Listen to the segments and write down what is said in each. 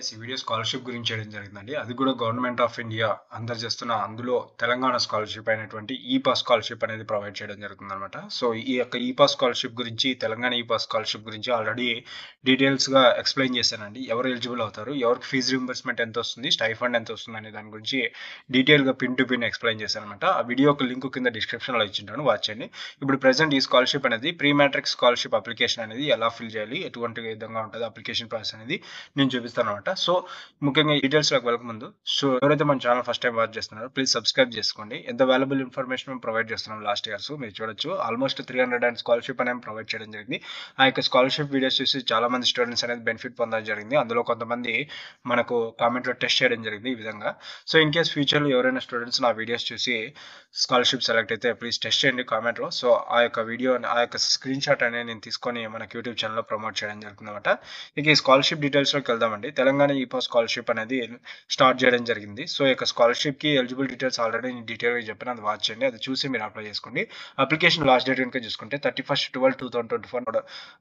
Guys ఈ video scholarship గురించి చేయడం జరిగిందండి. అది కూడా గవర్నమెంట్ ఆఫ్ ఇండియా అందరు చేస్తున్న అందులో తెలంగాణ స్కాలర్‌షిప్ అయినటువంటి ఈ-పాస్ స్కాలర్‌షిప్ అనేది ప్రొవైడ్ చేయడం జరుగుతుందనమాట. సో, ఈ యొక్క ఈ-పాస్ స్కాలర్‌షిప్ గురించి తెలంగాణ ఈ-పాస్ స్కాలర్‌షిప్ గురించి ఆల్రెడీ డీటెయిల్స్‌గా ఎక్స్‌ప్లెయిన్ చేశానండి. ఎవరు ఎలిజిబుల్ అవుతారు? ఎవరికి ఫీజ్ రీయింబర్స్‌మెంట్ ఎంతొస్తుంది? స్టైఫండ్ ఎంతొస్తుంది? అనే దాని గురించి డీటెయిల్‌గా పిన్ టు పిన్ ఎక్స్‌ప్లెయిన్ చేశాననమాట. ఆ వీడియో యొక్క లింక్ కింద డిస్క్రిప్షన్‌లో ఇచ్చింటాను. వాచ్ చేయండి. ఇప్పుడు ప్రెజెంట్ ఈ స్కాలర్‌షిప్ అనేది ప్రీ మ్యాట్రిక్ స్కాలర్‌షిప్ అప్లికేషన్ అనేది ఎలా ఫిల్ చేయాలి? ఎటువంటి విధంగా ఉంటది అప్లికేషన్ ప్రాసెస్ అనేది నేను చూపిస్తానన్నమాట. సో, ముఖ్యంగా డీటెయిల్స్‌లోకి వెళ్ళకముందు ఎవరైతే మన ఛానల్ ఫస్ట్ టైం వాచ్ చేస్తున్నారో ప్లీజ్ సబ్స్క్రైబ్ చేసుకోండి. ఎంత వాల్యుబుల్ ఇన్ఫర్మేషన్ మేము ప్రొవైడ్ చేస్తున్నాం లాస్ట్ ఇయర్స్ మీరు చూడొచ్చు. ఆల్మోస్ట్ 300 అండ్ స్కాలర్‌షిప్ అనేది ప్రొవైడ్ చేయడం జరిగింది. ఆ యొక్క స్కాలర్‌షిప్ వీడియోస్ చూసి చాలా మంది స్టూడెంట్స్ అనేది బెనిఫిట్ పొందడం జరిగింది. అందులో కొంతమంది మనకు కామెంట్‌లో టెస్ట్ చేయడం జరిగింది ఈ విధంగా. సో, ఇన్ కేస్ ఫ్యూచర్‌లో ఎవరైనా స్టూడెంట్స్ నా వీడియోస్ చూసి స్కాలర్‌షిప్ సెలెక్ట్ అయితే ప్లీజ్ టెస్ట్ చేయండి కామెంట్‌లో. సో, ఆ యొక్క వీడియో ఆ యొక్క స్క్రీన్‌షాట్ అనేది నేను తీసుకొని మనకి యూట్యూబ్ ఛానెల్‌లో ప్రమోట్ చేయడం జరుగుతుందన్నమాట. ఇక ఈ స్కాలర్‌షిప్ డీటెయిల్స్‌లోకి వెళ్దామండి. తెలంగాణ ఈ-పాస్ స్కాలర్‌షిప్ అనేది స్టార్ట్ చేయడం జరిగింది. సో, ఈ యొక్క స్కాలర్‌షిప్‌కి ఎలిజిబుల్ డీటెయిల్స్ ఆల్రెడీ నేను డీటెయిల్‌గా చెప్పాను. అది వాచ్ చేయండి. అది చూసి మీరు అప్లై చేసుకోండి. అప్లికేషన్ లాస్ట్ డేట్ కనుక చూసుకుంటే 31/12/2024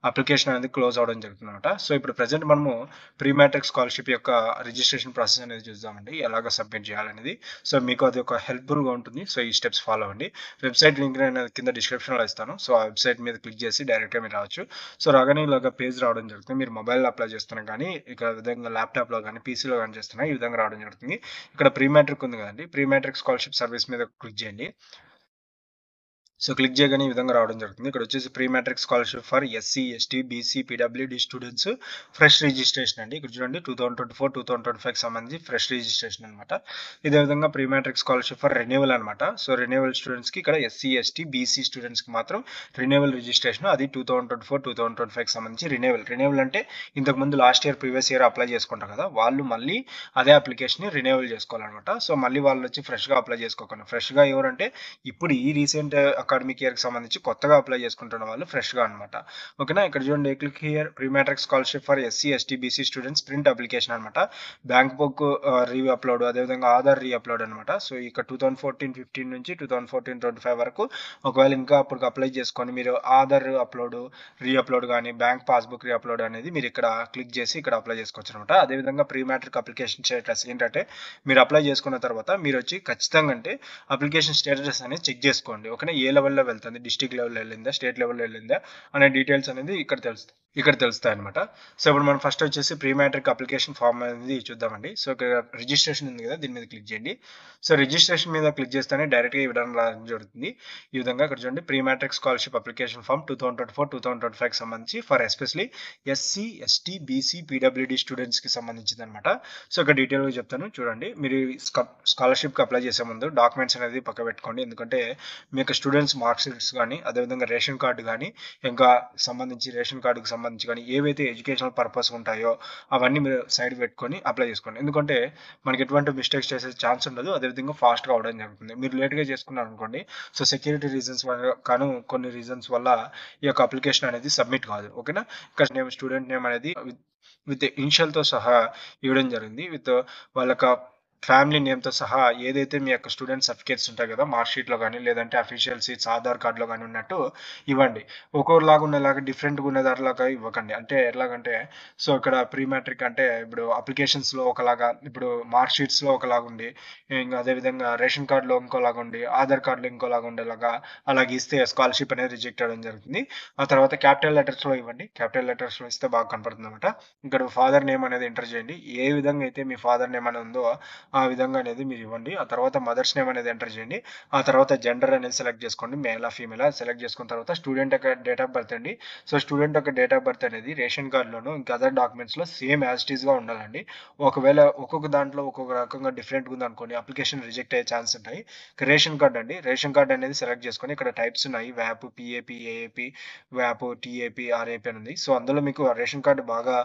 అప్లికేషన్ అనేది క్లోజ్ అవ్వడం జరుగుతుందన్నమాట. సో, ఇప్పుడు ప్రెజెంట్ మనము ప్రీ మ్యాట్రిక్ స్కాలర్‌షిప్ యొక్క రిజిస్ట్రేషన్ ప్రాసెస్ అనేది చూద్దామండి. ఎలాగ సబ్మిట్ చేయాలనేది. సో, మీకు అది ఒక హెల్ప్‌ఫుల్‌గా ఉంటుంది. సో, ఈ స్టెప్స్ ఫాలో అవ్వండి. వెబ్‌సైట్ లింక్ నేను కింద డిస్క్రిప్షన్‌లో ఇస్తాను. సో, ఆ వెబ్‌సైట్ మీద క్లిక్ చేసి డైరెక్ట్‌గా మీరు రావచ్చు. సో, రాగానే ఇలాగ పేజ్ రావడం జరుగుతుంది. మీరు మొబైల్‌లో అప్లై చేస్తున్నా కానీ, ఇక విధంగా ల్యాప్‌టాప్‌లో కానీ, పీసీలో కానీ చేస్తున్నా ఈ విధంగా రావడం జరుగుతుంది. ఇక్కడ ప్రీ మ్యాట్రిక్ ఉంది కదండీ! ప్రీ మ్యాట్రిక్ స్కాలర్‌షిప్ సర్వీస్ మీద క్లిక్ చేయండి. సో, క్లిక్ చేయగానే ఈ విధంగా రావడం జరుగుతుంది. ఇక్కడ వచ్చేసి pre matric scholarship for SC, ST, BC, PWD students fresh registration అండి. ఇక్కడ చూడండి 2024, 2025కి సంబంధించి ఫ్రెష్ రిజిస్ట్రేషన్ అనమాట. ఇదే విధంగా pre matric scholarship for renewal అనమాట. సో, రెన్యువల్ స్టూడెంట్స్‌కి ఇక్కడ ఎస్సీ, ఎస్టీ, బీసీ స్టూడెంట్స్‌కి మాత్రం రెన్యువల్ రిజిస్ట్రేషన్ అది 2024, 2025కి సంబంధించి రెన్యువల్. రెన్యువల్ అంటే ఇంతకుముందు last year, previous year apply చేసుకుంటారు కదా! వాళ్ళు మళ్ళీ అదే అప్లికేషన్‌ని రెన్యువల్ చేసుకోవాలనమాట. సో, మళ్ళీ వాళ్ళొచ్చి ఫ్రెష్‌గా అప్లై చేసుకోకుండా ఫ్రెష్‌గా ఎవరంటే ఇప్పుడు ఈ రీసెంట్ అకాడమిక్ ఇయర్‌కి సంబంధించి కొత్తగా అప్లై చేసుకుంటున్న వాళ్ళు ఫ్రెష్‌గా అనమాట. ఓకేనా? ఇక్కడ చూడండి click here pre matric scholarship for SC, ST, BC students print application అనమాట. బ్యాంక్ బుక్ రీ అప్‌లోడ్ అదేవిధంగా ఆధార్ రీ అప్‌లోడ్ అనమాట. సో, ఇక 2014, 15 నుంచి 2014, 25 వరకు ఒకవేళ ఇంకా అప్పటికి అప్లై చేసుకొని మీరు ఆధార్ అప్‌లోడ్, రీ అప్‌లోడ్ గాని, బ్యాంక్ పాస్‌బుక్ రీ అప్‌లోడ్ అనేది మీరు ఇక్కడ క్లిక్ చేసి ఇక్కడ అప్లై చేసుకోవచ్చనమాట. అదేవిధంగా ప్రీ మ్యాట్రిక్ అప్లికేషన్ స్టేటస్ ఏంటంటే మీరు అప్లై చేసుకున్న తర్వాత మీరొచ్చి ఖచ్చితంగా అంటే అప్లికేషన్ స్టేటస్ అనేది చెక్ చేసుకోండి. ఓకేనా? ఏ లెవెల్‌లో వెళ్తుంది? డిస్ట్రిక్ట్ లెవెల్‌లో వెళ్ళిందా? స్టేట్ లెవెల్‌లో వెళ్ళిందా? అనే డీటెయిల్స్ అనేది ఇక్కడ తెలుస్తాయన్నమాట. సో, ఇప్పుడు మనం ఫస్ట్ వచ్చేసి ప్రీ మ్యాట్రిక్ అప్లికేషన్ ఫార్మ్ అనేది చూద్దామండి. సో, ఇక్కడ రిజిస్ట్రేషన్ ఉంది కదా! దీని మీద క్లిక్ చేయండి. సో, రిజిస్ట్రేషన్ మీద క్లిక్ చేస్తేనే డైరెక్ట్‌గా ఈ విధంగా రావడం జరుగుతుంది. ఈ విధంగా ఇక్కడ చూడండి pre matric scholarship application form 2024, 2025కి సంబంధించి for especially SC, ST, BC, PWD స్టూడెంట్స్‌కి సంబంధించిందన్నమాట. సో, ఇక్కడ డీటెయిల్‌గా చెప్తాను చూడండి. మీరు స్కాలర్‌షిప్‌కి అప్లై చేసే ముందు డాక్యుమెంట్స్ అనేది పక్కపెట్టుకోండి. ఎందుకంటే మీ యొక్క స్టూడెంట్స్ మార్క్ షీట్స్ గానీ, అదేవిధంగా రేషన్ కార్డ్ గానీ, ఇంకా రేషన్ కార్డ్‌కి సంబంధించి గానీ, ఏవైతే ఎడ్యుకేషనల్ పర్పస్ ఉంటాయో అవన్నీ మీరు సైడ్ పెట్టుకొని అప్లై చేసుకోండి. ఎందుకంటే మనకి ఎటువంటి మిస్టేక్స్ చేసే ఛాన్స్ ఉండదు. అదేవిధంగా ఫాస్ట్‌గా అవ్వడం జరుగుతుంది. మీరు లేట్‌గా చేసుకున్నారనుకోండి, సో, సెక్యూరిటీ రీజన్స్ వల్ల కొన్ని రీజన్స్ వల్ల ఈ యొక్క అప్లికేషన్ అనేది సబ్మిట్ కాదు. ఓకేనా? ఇక్కడ స్టూడెంట్ నేమ్ అనేది విత్ ఇనిషియల్‌తో సహా ఇవ్వడం జరిగింది. వాళ్ళ యొక్క ఫ్యామిలీ నేమ్‌తో సహా ఏదైతే మీ యొక్క స్టూడెంట్ సర్టిఫికేట్స్ ఉంటాయి కదా! మార్క్ షీట్‌లో గానీ, లేదంటే అఫీషియల్ సీట్స్ ఆధార్ కార్డ్‌లో గానీ ఉన్నట్టు ఇవ్వండి. ఒక్కోలాగా ఉండేలాగా డిఫరెంట్‌గా ఉండేదానిలాగా ఇవ్వకండి. అంటే ఎట్లాగంటే సో, ఇక్కడ ప్రీ మ్యాట్రిక్ అంటే ఇప్పుడు అప్లికేషన్స్‌లో ఒకలాగా, ఇప్పుడు మార్క్ షీట్స్‌లో ఒకలాగా ఉండి, ఇంక అదేవిధంగా రేషన్ కార్డ్‌లో ఇంకోలాగా ఉండి, ఆధార్ కార్డ్‌లో ఇంకోలాగా ఉండేలాగా అలాగ ఇస్తే స్కాలర్‌షిప్ అనేది రిజెక్ట్ అవ్వడం జరుగుతుంది. ఆ తర్వాత క్యాపిటల్ లెటర్స్‌లో ఇవ్వండి. క్యాపిటల్ లెటర్స్‌లో ఇస్తే బాగా కనపడుతుందన్నమాట. ఇక్కడ ఫాదర్ నేమ్ అనేది ఎంటర్ చేయండి. ఏ విధంగా అయితే మీ ఫాదర్ నేమ్ అనేది ఉందో ఆ విధంగా అనేది మీరు ఇవ్వండి. ఆ తర్వాత మదర్స్ నేమ్ అనేది ఎంటర్ చేయండి. ఆ తర్వాత జెండర్ అనేది సెలెక్ట్ చేసుకోండి. మేలా, ఫీమేలా సెలెక్ట్ చేసుకున్న తర్వాత స్టూడెంట్ యొక్క డేట్ ఆఫ్ బర్త్ అండి. సో, స్టూడెంట్ యొక్క డేట్ ఆఫ్ బర్త్ అనేది రేషన్ కార్డ్‌లోను ఇంకా అదర్ డాక్యుమెంట్స్‌లో సేమ్ యాజ్ ఇట్ ఈస్‌గా ఉండాలండి. ఒకవేళ ఒక్కొక్క దాంట్లో ఒక్కొక్క రకంగా డిఫరెంట్‌గా ఉందనుకోండి అప్లికేషన్ రిజెక్ట్ అయ్యే ఛాన్స్ ఉంటాయి. రేషన్ కార్డ్ అండి. రేషన్ కార్డ్ అనేది సెలెక్ట్ చేసుకొని ఇక్కడ టైప్స్ ఉన్నాయి. వ్యాప్, పీఏపీ, ఏఏపీ, వ్యాప్, టీఏపీ, ఆర్ఏపీ అని ఉంది. సో, అందులో మీకు రేషన్ కార్డ్ బాగా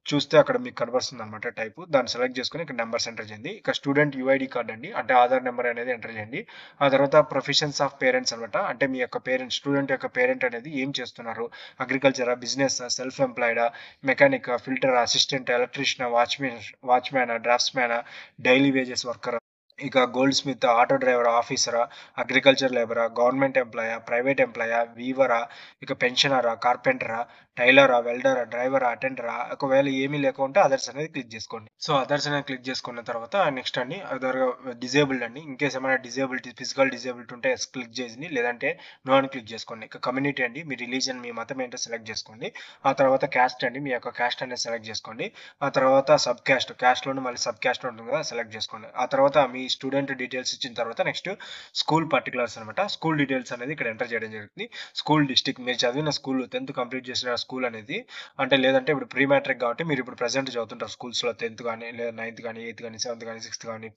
చూస్తే అక్కడ మీకు కనబడుతుందన్నమాట టైపు. దాన్ని సెలెక్ట్ చేసుకొని ఇక్కడ నంబర్స్ ఎంటర్ చేయండి. ఇక్కడ స్టూడెంట్ యూఐడీ కార్డ్ అండి. అంటే ఆధార్ నెంబర్ అనేది ఎంటర్ చేయండి. ఆ తర్వాత ప్రొఫెషన్స్ ఆఫ్ పేరెంట్స్ అనమాట. అంటే మీ యొక్క స్టూడెంట్ యొక్క పేరెంట్ అనేది ఏం చేస్తున్నారు? అగ్రికల్చరా, బిజినెస్సా, సెల్ఫ్ ఎంప్లాయిడా, మెకానికా, ఫిల్టరా, అసిస్టెంట్, ఎలక్ట్రీషియనా, వాచ్‌మ్యానా, డ్రాఫ్ట్స్‌మ్యానా, డైలీ వేజెస్ వర్కరా, ఇక గోల్డ్ స్మిత్, ఆటో డ్రైవరా, ఆఫీసరా, అగ్రికల్చర్ లేబరా, గవర్నమెంట్ ఎంప్లాయా, ప్రైవేట్ ఎంప్లాయా, వీవరా, ఇక పెన్షనరా, కార్పెంటరా, టైలరా, వెల్డరా, డ్రైవరా, అటెండరా, ఒకవేళ ఏమీ లేకుంటే అదర్స్ అనేది క్లిక్ చేసుకోండి. సో అదర్స్ అనేది క్లిక్ చేసుకున్న తర్వాత నెక్స్ట్ అండి అదర్ డిజేబుల్డ్ అండి. ఇన్ కేస్ ఏమైనా డిజేబిలిటీ ఫిజికల్ డిజేబిలిటీ ఉంటే ఎస్ క్లిక్ చేసి, లేదంటే నో అని క్లిక్ చేసుకోండి. ఇక కమ్యూనిటీ అండి, మీ రిలీజియన్, మీ మతం ఏంటో సెలెక్ట్ చేసుకోండి. ఆ తర్వాత క్యాస్ట్ అండి, మీ యొక్క క్యాస్ట్ అనేది సెలెక్ట్ చేసుకోండి. ఆ తర్వాత సబ్ క్యాస్ట్, క్యాస్ట్లోనే మళ్ళీ సబ్ క్యాస్ట్ ఉంటుంది కదా, సెలెక్ట్ చేసుకోండి. ఆ తర్వాత మీ స్టూడెంట్ డీటెయిల్స్ ఇచ్చిన తర్వాత నెక్స్ట్ స్కూల్ పర్టికులర్స్ అనమాట. స్కూల్ డీటెయిల్స్ అనేది ఇక్కడ ఎంటర్ చేయడం జరుగుతుంది. స్కూల్ డిస్ట్రిక్ట్, మీరు చదివిన స్కూల్ 10th కంప్లీట్ చేసిన స్కూల్ అనేది, అంటే లేదంటే ఇప్పుడు ప్రీ మ్యాట్రిక్ కాబట్టి మీరు ఇప్పుడు ప్రెసెంట్ చదువుతుంటారు స్కూల్స్లో 10th కానీ, లేదా 9th కానీ, 8th కానీ, 7th కానీ, 6th కానీ,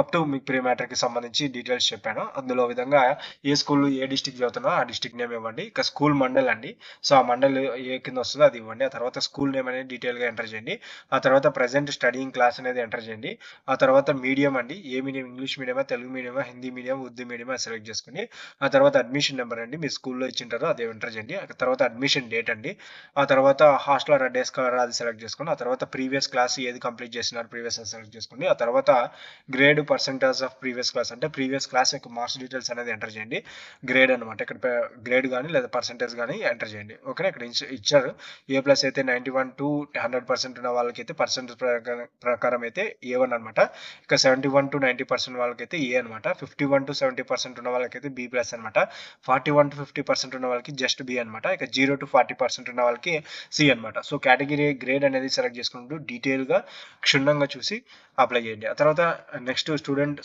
అప్ టు మీకు ప్రీ మ్యాట్రిక్కి సంబంధించి డీటెయిల్స్ చెప్పాను. అందులో విధంగా ఏ స్కూల్ ఏ డిస్ట్రిక్ట్ చదువుతున్నా ఆ డిస్ట్రిక్ట్ నేమ్ ఇవ్వండి. ఇక స్కూల్ మండల్ అండి, సో ఆ మండల్ ఏ కింద వస్తుందో అది ఇవ్వండి. ఆ తర్వాత స్కూల్ నేమ్ అనేది డీటెయిల్గా ఎంటర్ చేయండి. ఆ తర్వాత ప్రజెంట్ స్టడీయింగ్ క్లాస్ అనేది ఎంటర్ చేయండి. ఆ తర్వాత మీడియం అండి, ఏ మీడియం, ఇంగ్లీష్ మీడియమా, తెలుగు మీడియమా, హిందీ మీడియం, ఉర్దూ మీడియమా సెలెక్ట్ చేసుకుని, ఆ తర్వాత అడ్మిషన్ నెంబర్ అండి, మీ స్కూల్లో ఇచ్చింటారో అది ఎంటర్ చేయండి. ఆ తర్వాత అడ్మిషన్ డేట్ అండి, ఆ తర్వాత హాస్టల్ డేస్ కలర్ అది సెలెక్ట్ చేసుకోండి. ఆ తర్వాత ప్రీవియస్ క్లాస్ ఏది కంప్లీట్ చేసినారు ప్రీవియస్ అది సెలెక్ట్ చేసుకోండి. ఆ తర్వాత grade, percentage of previous class, అంటే ప్రీవియస్ క్లాస్ యొక్క మార్క్స్ డీటెయిల్స్ అనేది ఎంటర్ చేయండి. గ్రేడ్ అనమాట, ఇక్కడ గ్రేడ్ కానీ లేదా పర్సెంటేజ్ కానీ ఎంటర్ చేయండి. ఓకేనా, ఇక్కడ ఇచ్చారు A+ అయితే 91 to 100% ఉన్న వాళ్ళకైతే పర్సెంటేజ్ ప్రకారం అయితే A1 అనమాట. ఇక 71 to 90% వాళ్ళకైతే A అనమాట. 51 to 70% ఉన్న వాళ్ళకైతే B+ అనమాట. 41 to 50% ఉన్న వాళ్ళకి జస్ట్ B అనమాట. ఇక 0 to 40% ఉన్న వాళ్ళకి C అనమాట. సో కేటగిరీ గ్రేడ్ అనేది సెలెక్ట్ చేసుకుంటూ డీటెయిల్గా క్షుణ్ణంగా చూసి అప్లై చేయండి. ఆ తర్వాత నెక్స్ట్ స్టూడెంట్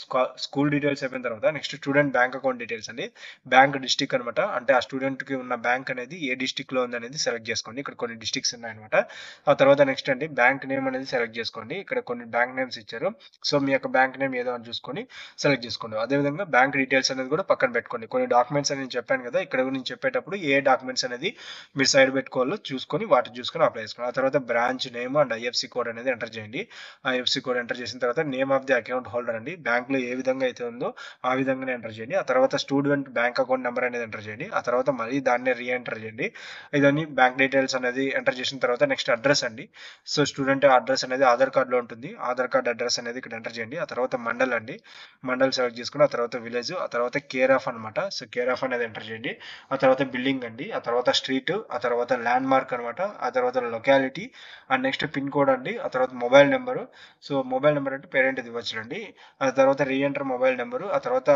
స్కూల్ డీటెయిల్స్ అయిపోయిన తర్వాత next student bank account details అండి. బ్యాంక్ డిస్టిక్ అనమాట, అంటే ఆ స్టూడెంట్కి ఉన్న బ్యాంక్ అనేది ఏ డిస్టిక్లో ఉంది అనేది సెలెక్ట్ చేసుకోండి. ఇక్కడ కొన్ని డిస్టిక్స్ ఉన్నాయన్నమాట. ఆ తర్వాత నెక్స్ట్ అండి బ్యాంక్ నేమ్ అనేది సెలెక్ట్ చేసుకోండి. ఇక్కడ కొన్ని బ్యాంక్ నేమ్స్ ఇచ్చారు, సో మీ యొక్క బ్యాంక్ నేమ్ ఏదో అని చూసుకొని సెలెక్ట్ చేసుకోండి. అదేవిధంగా బ్యాంక్ డీటెయిల్స్ అనేది కూడా పక్కన పెట్టుకోండి. కొన్ని డాక్యుమెంట్స్ అనేది చెప్పాను కదా, ఇక్కడ నేను చెప్పేటప్పుడు ఏ డాక్యుమెంట్స్ అనేది మీరు సైడ్ పెట్టుకోవాలో చూసుకొని వాటిని చూసుకొని అప్లై చేసుకోండి. ఆ తర్వాత branch name and IFSC code అనేది ఎంటర్ చేయండి. IFSC కోడ్ ఎంటర్ చేసిన తర్వాత name of the account holder అండి, బ్యాంక్లో ఏ విధంగా అయితే ఉందో ఆ విధంగానే ఎంటర్ చేయండి. ఆ తర్వాత స్టూడెంట్ బ్యాంక్ అకౌంట్ నెంబర్ అనేది ఎంటర్ చేయండి. ఆ తర్వాత మళ్ళీ దాన్నే రీఎంటర్ చేయండి. ఇదన్నీ బ్యాంక్ డీటెయిల్స్ అనేది ఎంటర్ చేసిన తర్వాత నెక్స్ట్ అడ్రస్ అండి. సో స్టూడెంట్ అడ్రస్ అనేది ఆధార్ కార్డులో ఉంటుంది, ఆధార్ కార్డ్ అడ్రస్ అనేది ఇక్కడ ఎంటర్ చేయండి. ఆ తర్వాత మండల్ అండి, మండల్ సెలెక్ట్ చేసుకుని, ఆ తర్వాత విలేజ్, ఆ తర్వాత కేర్ ఆఫ్ అనమాట. సో కేర్ ఆఫ్ అనేది ఎంటర్ చేయండి. ఆ తర్వాత బిల్డింగ్ అండి, ఆ తర్వాత స్ట్రీట్, ఆ తర్వాత ల్యాండ్ మార్క్ అనమాట, ఆ తర్వాత locality, and next pin code అండి, ఆ తర్వాత mobile number. So mobile number అంటే పేరెంట్ ఇవ్వచ్చునండి. ఆ తర్వాత రీఎంటర్ మొబైల్ నెంబరు, ఆ తర్వాత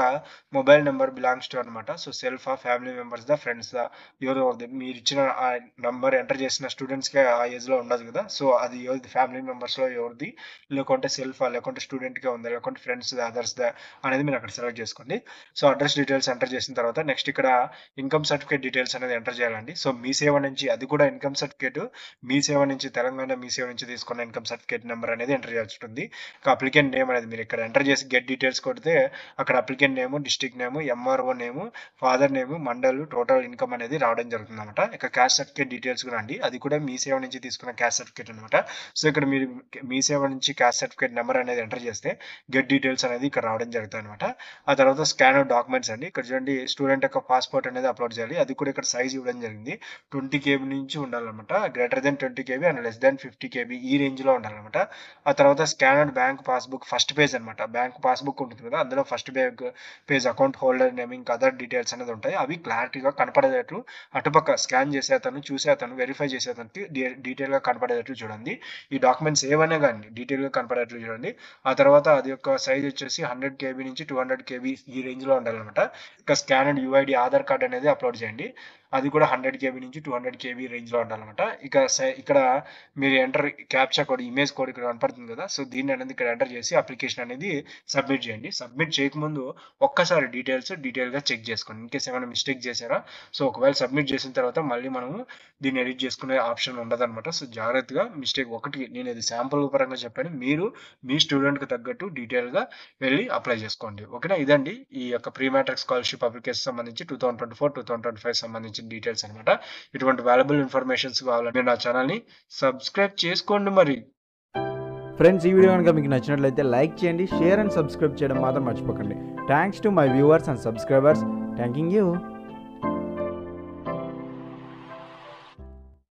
మొబైల్ నెంబర్ బిలాంగ్స్ టు అనమాట. So self family members friends ఎవరు మీరు ఇచ్చిన ఆ నంబర్ ఎంటర్ చేసిన స్టూడెంట్స్కి ఆ ఏజ్లో ఉండదు కదా, సో అది ఎవరిది, ఫ్యామిలీ మెంబర్స్లో ఎవరిది, లేకుంటే సెల్ఫ్, లేకుంటే స్టూడెంట్గా ఉందా, లేకుంటే ఫ్రెండ్స్ అదర్స్ అనేది మీరు అక్కడ సెలెక్ట్ చేసుకోండి. సో అడ్రస్ డీటెయిల్స్ ఎంటర్ చేసిన తర్వాత నెక్స్ట్ ఇక్కడ ఇన్కమ్ సర్టిఫికేట్ డీటెయిల్స్ అనేది ఎంటర్ చేయాలండి. సో మీ సేవ నుంచి, అది కూడా ఇన్కమ్ సర్టిఫికేట్ మీ సేవ నుంచి, తెలంగాణ మీ సేవ నుంచి తీసుకున్న ఇన్కమ్ సర్టిఫికేట్ నెంబర్ అనేది ఎంటర్ చేయాల్సి ఉంటుంది. అప్లికెంట్ నేమ్ అనేది మీరు ఇక్కడ ఎంటర్ చేసి గెట్ డీటెయిల్స్ కొడితే అక్కడ applicant name, district name, MRO name, father name, mandal, total income అనేది రావడం జరుగుతుంది అనమాట. ఇక క్యాస్ట్ సర్టిఫికేట్ డీటెయిల్స్ కూడా అండి, అది కూడా మీ సేవ నుంచి తీసుకున్న క్యాస్ట్ సర్టిఫికేట్ అనమాట. సో ఇక్కడ మీరు మీ సేవ నుంచి క్యాస్ట్ సర్టిఫికేట్ నెంబర్ అనేది ఎంటర్ చేస్తే గెట్ డీటెయిల్స్ అనేది ఇక్కడ రావడం జరుగుతుంది అనమాట. ఆ తర్వాత స్కాన్ డాక్యుమెంట్స్ అండి, ఇక్కడ చూడండి స్టూడెంట్ యొక్క పాస్పోర్ట్ అనేది అప్లోడ్ చేయాలి. అది కూడా ఇక్కడ సైజ్ ఇవ్వడం జరిగింది, 20 KB నుంచి ఉండాలన్నమాట. Greater than 20 KB and less than 50 KB ఈ రేంజ్లో ఉండాలన్నమాట. ఆ తర్వాత స్కానర్డ్ బ్యాంక్ పాస్బుక్ ఫస్ట్ పేజ్ అనమాట, బ్యాంక్ పాస్బుక్ ఉంటుంది కదా, అందులో first page account holder name, ఇంకా అదర్ డీటెయిల్స్ అనేది ఉంటాయి. అవి క్లారిటీగా కనపడేటట్లు అటుపక్క స్కాన్ చేసే అతను, చూసే అతను, వెరిఫై చేసే అతనికి డీటెయిల్గా కనపడేటట్లు చూడండి. ఈ డాక్యుమెంట్స్ ఏవైనా కానీ డీటెయిల్గా కనపడేటట్లు చూడండి. ఆ తర్వాత అది యొక్క సైజ్ వచ్చేసి 100 KB నుంచి 200 KB ఈ రేంజ్లో ఉండాలన్నమాట. ఇక స్కానర్డ్ UID ఆధార్ కార్డ్ అనేది అప్లోడ్ చేయండి, అది కూడా 100 KB నుంచి 200 KB రేంజ్లో ఉండాలన్నమాట. ఇక ఇక్కడ మీరు enter captcha code, image code ఇక్కడ కనపడుతుంది కదా, సో దీన్ని అనేది ఇక్కడ ఎంటర్ చేసి అప్లికేషన్ అనేది సబ్మిట్ చేయండి. సబ్మిట్ చేయకముందు ఒక్కసారి డీటెయిల్గా చెక్ చేసుకోండి, ఇన్కేస్ ఏమైనా మిస్టేక్ చేశారా. సో ఒకవేళ సబ్మిట్ చేసిన తర్వాత మళ్ళీ మనము దీన్ని ఎడిట్ చేసుకునే ఆప్షన్ ఉండదన్నమాట. సో జాగ్రత్తగా మిస్టేక్ ఒకటి, నేను ఇది శాంపుల్ పరంగా చెప్పాను, మీరు మీ స్టూడెంట్కి తగ్గట్టు డీటెయిల్గా వెళ్ళి అప్లై చేసుకోండి. ఓకేనా, ఇదండి ఈ యొక్క ప్రీ మ్యాట్రిక్ స్కాలర్షిప్ అప్లికేషన్ సంబంధించి 2024-2025 సంబంధించి డీటెయిల్స్ అనమాట. ఇటువంటి వాల్యుబుల్ ఇన్ఫర్మేషన్స్ కావాలంటే నా ఛానల్ని సబ్స్క్రైబ్ చేసుకోండి. మరి ఫ్రెండ్స్, ఈ వీడియో కనుక మీకు నచ్చినట్లయితే లైక్ చేయండి, షేర్ అండ్ సబ్స్క్రైబ్ చేయడం మాత్రం మర్చిపోకండి. Thanks to my viewers and subscribers. Thanking you.